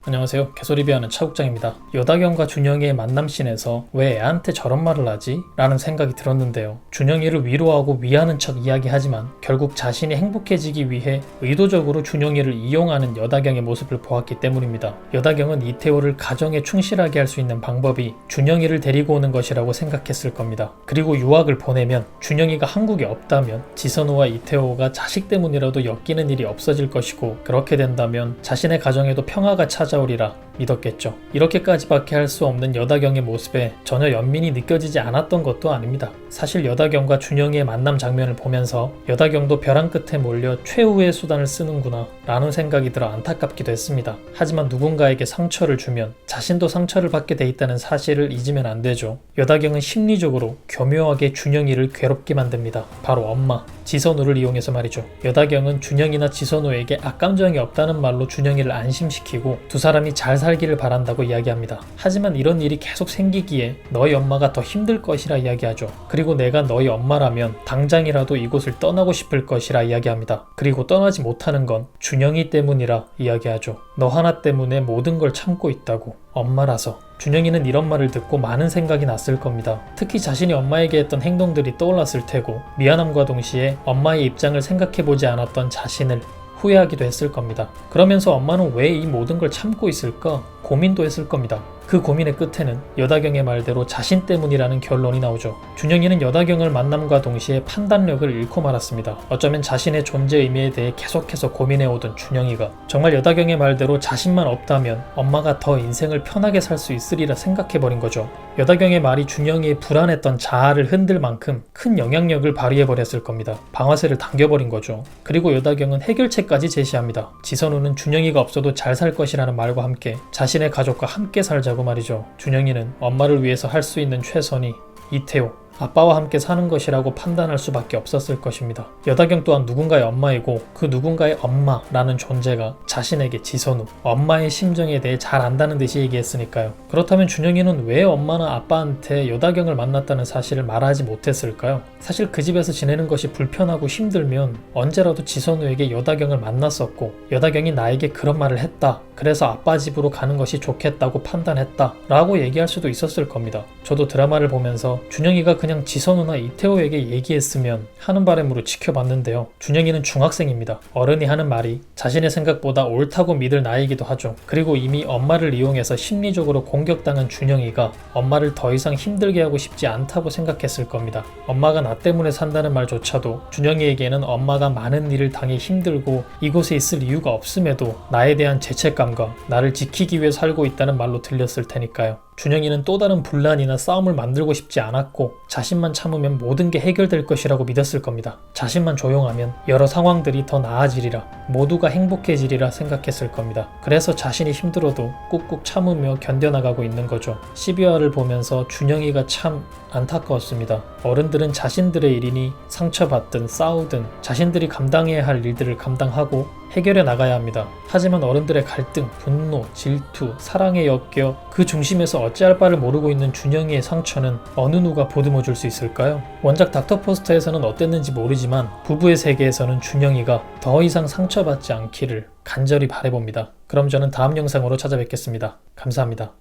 안녕하세요. 개소리비하는 차국장입니다. 여다경과 준영이의 만남씬에서 왜 애한테 저런 말을 하지? 라는 생각이 들었는데요. 준영이를 위로하고 위하는 척 이야기하지만 결국 자신이 행복해지기 위해 의도적으로 준영이를 이용하는 여다경의 모습을 보았기 때문입니다. 여다경은 이태호를 가정에 충실하게 할 수 있는 방법이 준영이를 데리고 오는 것이라고 생각했을 겁니다. 그리고 유학을 보내면 준영이가 한국에 없다면 지선우와 이태호가 자식 때문이라도 엮이는 일이 없어질 것이고, 그렇게 된다면 자신의 가정에도 평화가 찾아오리라 믿었겠죠. 이렇게까지밖에 할 수 없는 여다경의 모습에 전혀 연민이 느껴지지 않았던 것도 아닙니다. 사실 여다경과 준영이의 만남 장면을 보면서 여다경도 벼랑 끝에 몰려 최후의 수단을 쓰는구나 라는 생각이 들어 안타깝기도 했습니다. 하지만 누군가에게 상처를 주면 자신도 상처를 받게 돼 있다는 사실을 잊으면 안 되죠. 여다경은 심리적으로 교묘하게 준영이를 괴롭게 만듭니다. 바로 엄마 지선우를 이용해서 말이죠. 여다경은 준영이나 지선우에게 악감정이 없다는 말로 준영이를 안심시키고 두 사람이 잘 살기를 바란다고 이야기합니다. 하지만 이런 일이 계속 생기기에 너희 엄마가 더 힘들 것이라 이야기하죠. 그리고 내가 너희 엄마라면 당장이라도 이곳을 떠나고 싶을 것이라 이야기합니다. 그리고 떠나지 못하는 건 준영이 때문이라 이야기하죠. 너 하나 때문에 모든 걸 참고 있다고. 엄마라서. 준영이는 이런 말을 듣고 많은 생각이 났을 겁니다. 특히 자신이 엄마에게 했던 행동들이 떠올랐을 테고, 미안함과 동시에 엄마의 입장을 생각해보지 않았던 자신을 후회하기도 했을 겁니다. 그러면서 엄마는 왜 이 모든 걸 참고 있을까 고민도 했을 겁니다. 그 고민의 끝에는 여다경의 말대로 자신 때문이라는 결론이 나오죠. 준영이는 여다경을 만남과 동시에 판단력을 잃고 말았습니다. 어쩌면 자신의 존재 의미에 대해 계속해서 고민해오던 준영이가 정말 여다경의 말대로 자신만 없다면 엄마가 더 인생을 편하게 살 수 있으리라 생각해버린 거죠. 여다경의 말이 준영이의 불안했던 자아를 흔들 만큼 큰 영향력을 발휘해버렸을 겁니다. 방아쇠를 당겨버린 거죠. 그리고 여다경은 해결책까지 제시합니다. 지선우는 준영이가 없어도 잘 살 것이라는 말과 함께 자신의 가족과 함께 살자고 말이죠. 준영이는 엄마를 위해서 할 수 있는 최선이 이태호, 아빠와 함께 사는 것이라고 판단할 수밖에 없었을 것입니다. 여다경 또한 누군가의 엄마이고 그 누군가의 엄마라는 존재가 자신에게 지선우, 엄마의 심정에 대해 잘 안다는 듯이 얘기했으니까요. 그렇다면 준영이는 왜 엄마나 아빠한테 여다경을 만났다는 사실을 말하지 못했을까요? 사실 그 집에서 지내는 것이 불편하고 힘들면 언제라도 지선우에게 여다경을 만났었고, 여다경이 나에게 그런 말을 했다, 그래서 아빠 집으로 가는 것이 좋겠다고 판단했다 라고 얘기할 수도 있었을 겁니다. 저도 드라마를 보면서 준영이가 그냥 지선우나 이태호에게 얘기했으면 하는 바람으로 지켜봤는데요. 준영이는 중학생입니다. 어른이 하는 말이 자신의 생각보다 옳다고 믿을 나이기도 하죠. 그리고 이미 엄마를 이용해서 심리적으로 공격당한 준영이가 엄마를 더 이상 힘들게 하고 싶지 않다고 생각했을 겁니다. 엄마가 나 때문에 산다는 말조차도 준영이에게는 엄마가 많은 일을 당해 힘들고 이곳에 있을 이유가 없음에도 나에 대한 죄책감과 나를 지키기 위해 살고 있다는 말로 들렸을 테니까요. 준영이는 또 다른 분란이나 싸움을 만들고 싶지 않았고, 자신만 참으면 모든 게 해결될 것이라고 믿었을 겁니다. 자신만 조용하면 여러 상황들이 더 나아지리라, 모두가 행복해지리라 생각했을 겁니다. 그래서 자신이 힘들어도 꾹꾹 참으며 견뎌나가고 있는 거죠. 12화를 보면서 준영이가 참 안타까웠습니다. 어른들은 자신들의 일이니 상처받든 싸우든 자신들이 감당해야 할 일들을 감당하고 해결해 나가야 합니다. 하지만 어른들의 갈등, 분노, 질투, 사랑에 엮여 그 중심에서 어찌할 바를 모르고 있는 준영이의 상처는 어느 누가 보듬어 줄 수 있을까요? 원작 닥터포스터에서는 어땠는지 모르지만 부부의 세계에서는 준영이가 더 이상 상처받지 않기를 간절히 바라봅니다. 그럼 저는 다음 영상으로 찾아뵙겠습니다. 감사합니다.